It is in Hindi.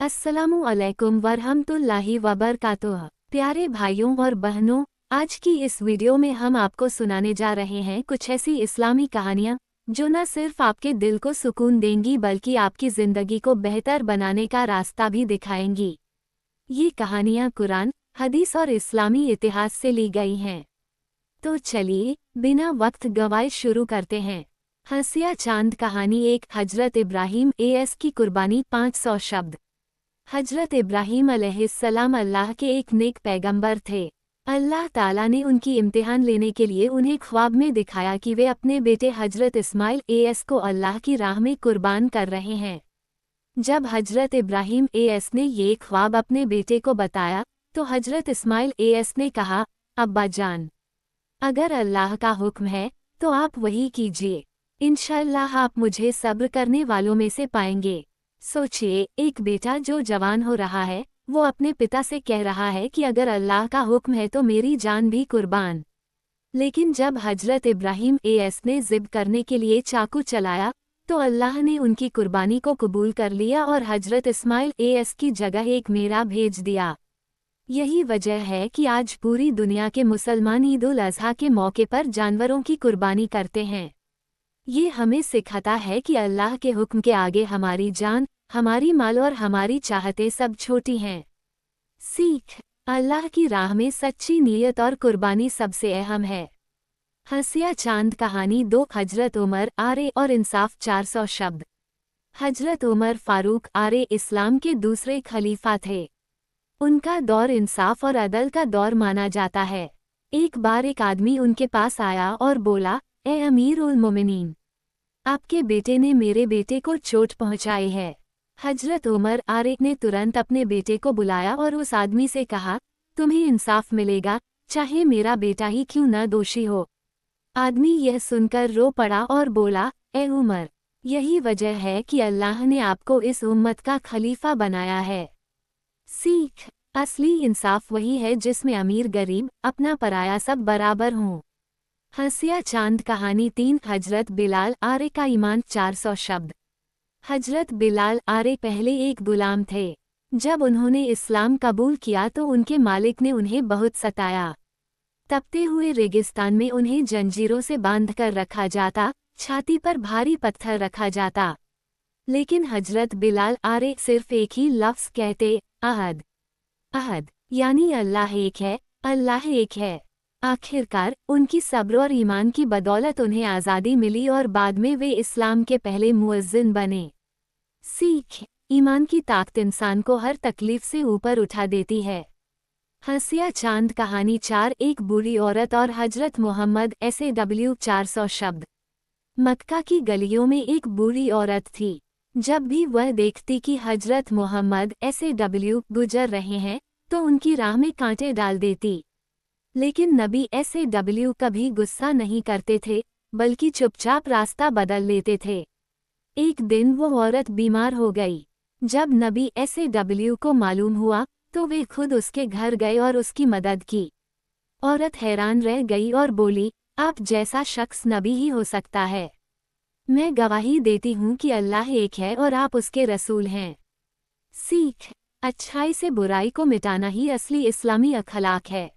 अस्सलामु अलैकुम वरहमतुल्लाहि वबरकातुह। प्यारे भाइयों और बहनों, आज की इस वीडियो में हम आपको सुनाने जा रहे हैं कुछ ऐसी इस्लामी कहानियाँ जो न सिर्फ आपके दिल को सुकून देंगी बल्कि आपकी ज़िंदगी को बेहतर बनाने का रास्ता भी दिखाएंगी। ये कहानियाँ कुरान, हदीस और इस्लामी इतिहास से ली गई हैं। तो चलिए बिना वक्त गवाए शुरू करते हैं। हंसिया चांद कहानी। एक हजरत इब्राहीम एस की कुर्बानी। 500 शब्द। हजरत इब्राहीम अलैहिस्सलाम अल्लाह के एक नेक पैगंबर थे। अल्लाह ताला ने उनकी इम्तिहान लेने के लिए उन्हें ख्वाब में दिखाया कि वे अपने बेटे हजरत इस्माइल एस को अल्लाह की राह में कुर्बान कर रहे हैं। जब हजरत इब्राहीम एस ने ये ख्वाब अपने बेटे को बताया तो हजरत इस्माइल एस ने कहा, अब्बा जान, अगर अल्लाह का हुक्म है तो आप वही कीजिए। इंशाअल्लाह आप मुझे सब्र करने वालों में से पाएंगे। सोचिए, एक बेटा जो जवान हो रहा है वो अपने पिता से कह रहा है कि अगर अल्लाह का हुक्म है तो मेरी जान भी कुर्बान। लेकिन जब हजरत इब्राहीम एस ने जिद करने के लिए चाकू चलाया तो अल्लाह ने उनकी कुर्बानी को कबूल कर लिया और हजरत इस्माइल एस की जगह एक मेरा भेज दिया। यही वजह है कि आज पूरी दुनिया के मुसलमान ईद उल अज़हा के मौके पर जानवरों की कुर्बानी करते हैं। ये हमें सिखाता है कि अल्लाह के हुक्म के आगे हमारी जान, हमारी माल और हमारी चाहतें सब छोटी हैं। सीख, अल्लाह की राह में सच्ची नीयत और कुर्बानी सबसे अहम है। हंसिया चांद कहानी। 2 हजरत उमर आरे और इंसाफ। 400 शब्द। हजरत उमर फारूक आरे इस्लाम के दूसरे खलीफा थे। उनका दौर इंसाफ और अदल का दौर माना जाता है। एक बार एक आदमी उनके पास आया और बोला, ए अमीर उल मोमिनीन, आपके बेटे ने मेरे बेटे को चोट पहुंचाई है। हजरत उमर आरिक ने तुरंत अपने बेटे को बुलाया और उस आदमी से कहा, तुम्हें इंसाफ मिलेगा, चाहे मेरा बेटा ही क्यों न दोषी हो। आदमी यह सुनकर रो पड़ा और बोला, ए उमर, यही वजह है कि अल्लाह ने आपको इस उम्मत का खलीफा बनाया है। सीख, असली इंसाफ वही है जिसमें अमीर गरीब, अपना पराया सब बराबर हों। हंसिया चांद कहानी। 3 हजरत बिलाल आरे का ईमान। 400 शब्द। हजरत बिलाल आरे पहले एक गुलाम थे। जब उन्होंने इस्लाम कबूल किया तो उनके मालिक ने उन्हें बहुत सताया। तपते हुए रेगिस्तान में उन्हें जंजीरों से बांधकर रखा जाता, छाती पर भारी पत्थर रखा जाता। लेकिन हजरत बिलाल आरे सिर्फ एक ही लफ्ज़ कहते, अहद। अहद यानी अल्लाह एक है, अल्लाह एक है। आखिरकार उनकी सब्र और ईमान की बदौलत उन्हें आज़ादी मिली और बाद में वे इस्लाम के पहले मुअज्जिन बने। सीख, ईमान की ताकत इंसान को हर तकलीफ से ऊपर उठा देती है। हंसिया चांद कहानी। 4 एक बूढ़ी औरत और हजरत मोहम्मद SAW। 400 शब्द। मक्का की गलियों में एक बूढ़ी औरत थी। जब भी वह देखती कि हजरत मोहम्मद SAW गुजर रहे हैं तो उनकी राह में कांटे डाल देती। लेकिन नबी SAW कभी गुस्सा नहीं करते थे, बल्कि चुपचाप रास्ता बदल लेते थे। एक दिन वो औरत बीमार हो गई। जब नबी SAW को मालूम हुआ तो वे खुद उसके घर गए और उसकी मदद की। औरत हैरान रह गई और बोली, आप जैसा शख्स नबी ही हो सकता है। मैं गवाही देती हूँ कि अल्लाह एक है और आप उसके रसूल हैं। सीख, अच्छाई से बुराई को मिटाना ही असली इस्लामी अखलाक है।